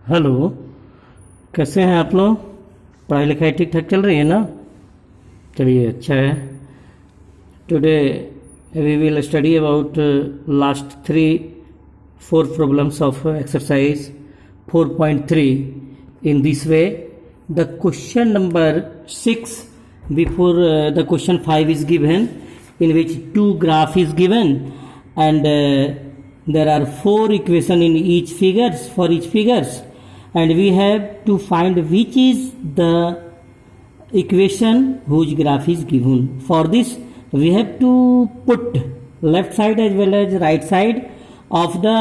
Hello. कैसे हैं आप लोग? पढ़ाई लिखाई ठीक ठाक चल रही है ना? चलिए, अच्छा है। Today we will study about last 4 problems of exercise 4.3 in this way. The question number 6 before the question 5 is given, in which 2 graph is given, and there are 4 equation in each figures, for each figures, and we have to find which is the equation whose graph is given. For this we have to put left side as well as right side of the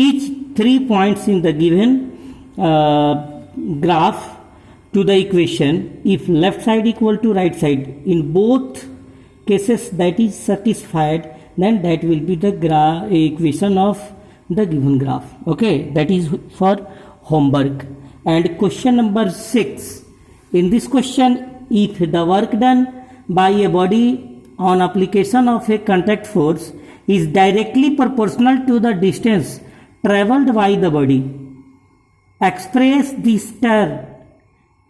each 3 points in the given graph to the equation. If left side equal to right side, in both cases that is satisfied, then that will be the equation of the given graph. Okay, that is for homework. And question number 6, in this question, if the work done by a body on application of a contact force is directly proportional to the distance travelled by the body, express this term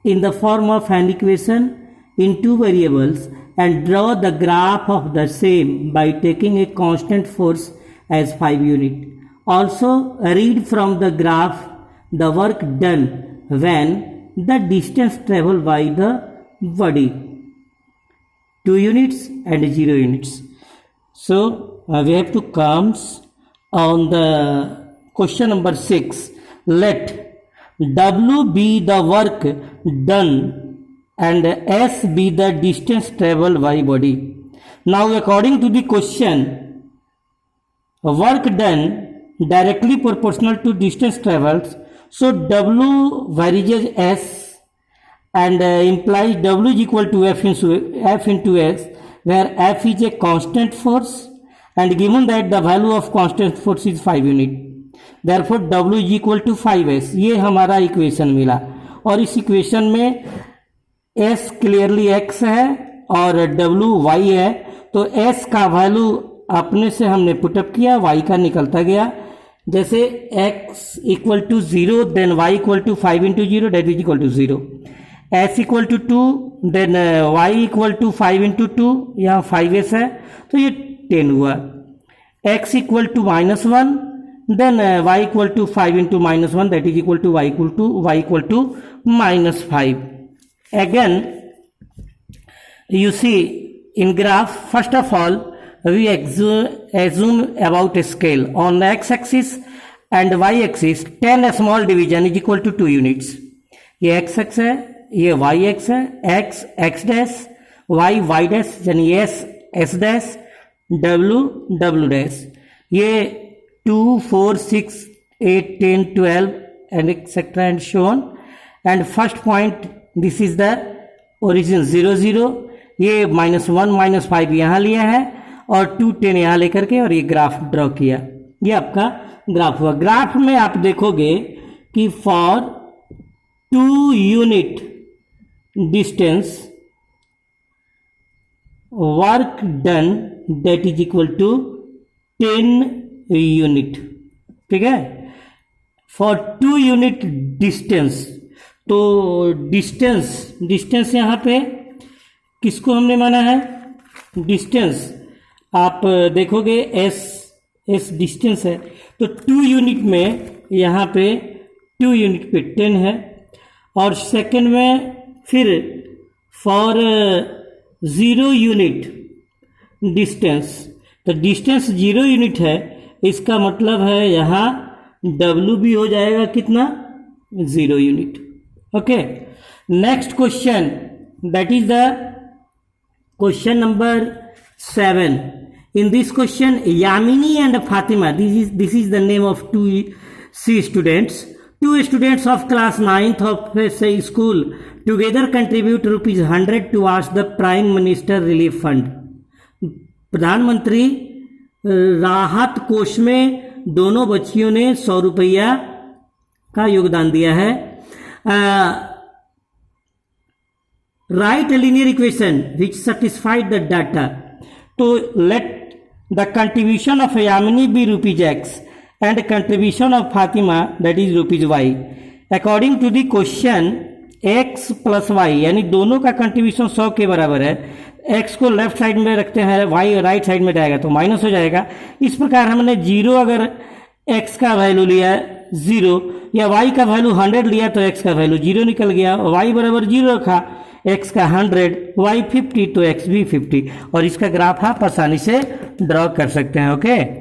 in the form of an equation in 2 variables and draw the graph of the same by taking a constant force as 5 unit. Also read from the graph the work done when the distance travelled by the body, 2 units and 0 units. So we have to come on the question number 6. Let W be the work done and S be the distance travelled by body. Now according to the question, work done directly proportional to distance travelled, so W varies as S and implies W is equal to F into S, where F is a constant force, and given that the value of constant force is 5 unit, therefore W is equal to 5S. ये हमारा equation मिला, और इस equation में S clearly X है और W Y है, तो S का वैल्यू अपने से हमने पुटअप किया, Y का निकलता गया. जैसे x equal to 0, then y equal to 5 into 0, that is equal to 0. s equal to 2, then y equal to 5 into 2, यहाँ 5s है तो ये 10 हुआ. x equal to -1, then y equal to 5 into -1, that is equal to y equal to -5. Again you see in graph, first of all we assume about a scale on the x-axis and y-axis 10 small division is equal to 2 units. ये x-axis है, ये y-axis है, x dash, y dash, यानी s dash, w dash. ये 2, 4, 6, 8, 10, 12 and etc and so on. And first point, this is the origin 0, 0. ये -1, -5 यहाँ लिया है और 2, 10 यहाँ लेकर के और ये ग्राफ ड्रॉ किया. ये आपका ग्राफ हुआ. ग्राफ में आप देखोगे कि for 2 unit distance work done that is equal to 10 unit. ठीक है, फॉर 2 यूनिट डिस्टेंस. तो डिस्टेंस यहाँ पे किसको हमने माना है? डिस्टेंस आप देखोगे एस डिस्टेंस है, तो 2 यूनिट में यहाँ पे 2 यूनिट पे 10 है, और सेकंड में फिर फॉर 0 यूनिट डिस्टेंस, तो डिस्टेंस 0 यूनिट है, इसका मतलब है यहाँ W भी हो जाएगा कितना? 0 unit. Okay, next question, that is the question number 7. In this question, Yamini and Fatima, this is the name of 2 C students. 2 students of class 9th of say school together contribute ₹100 towards the Prime Minister Relief Fund. प्रधानमंत्री राहत कोष में दोनों बच्चियों ने 100 रुपया का योगदान दिया है. Write a linear equation which satisfied the data. तो let the contribution of Yamini be rupees X and contribution of Fatima, that is rupees Y. According to the question x plus Y यानी दोनों का contribution 100 के बराबर है, x को left side में रखते हैं, y राइट साइड में जाएगा तो माइनस हो जाएगा। इस प्रकार हमने 0 अगर x का वैल्यू लिया 0 या y का वैल्यू 100 लिया तो x का वैल्यू 0 निकल गया, y बराबर 0 रखा, x का 100 y 50 तो x भी 50 और इसका ग्राफ आप आसानी से ड्रॉ कर सकते हैं। ओके।